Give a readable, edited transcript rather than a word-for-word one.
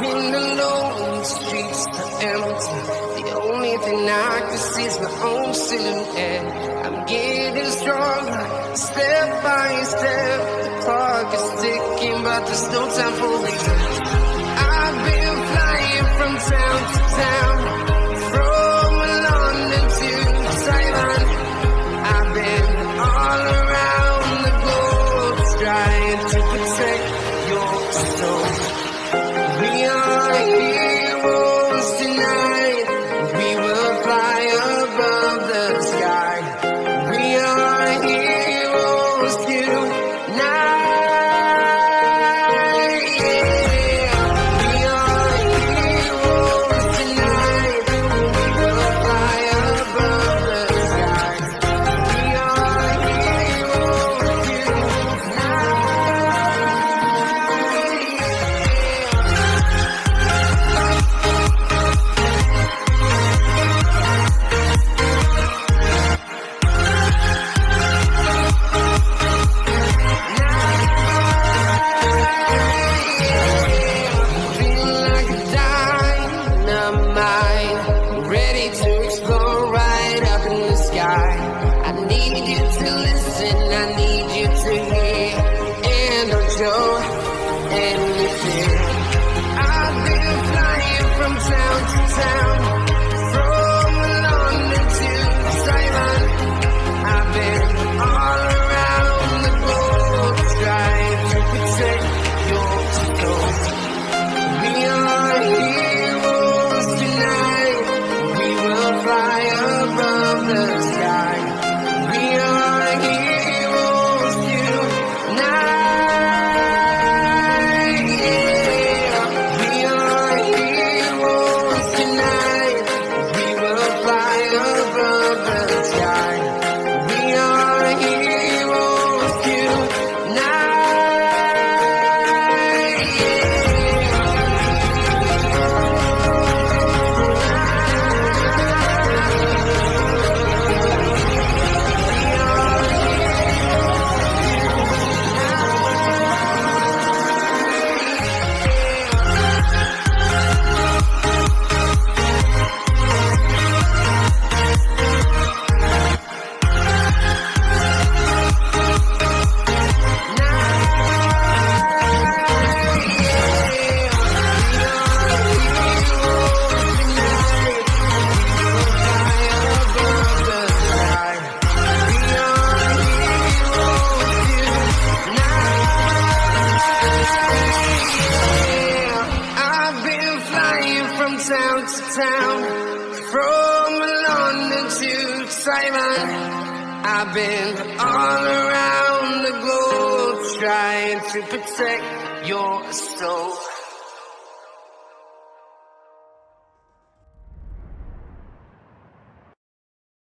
Walking alone, the streets are empty. The only thing I can see is my own silhouette. I'm getting stronger, step by step. The clock is ticking, but there's no time for regret. I've been flying from town to town, from London to Taiwan. I've been all around the globe, trying to protect your soul. We are heroes tonight. We will fly above the sky. We are heroes tonight. We are heroes tonight. We will fly above the sky. We are heroes tonight. Ready to explore right up in the sky. I need you to listen, I need you to hear, and don't show any fear. I've been flying from town to town, from London to Taiwan. I've been all around the globe, trying to protect your soul. We are heroes tonight. We will fly above the sky. We are heroes tonight. Yeah. We are heroes tonight. We will fly above the sky. We are heroes tonight. I've been flying from town to town, from London to Taiwan. I've been all around the globe, trying to protect your soul.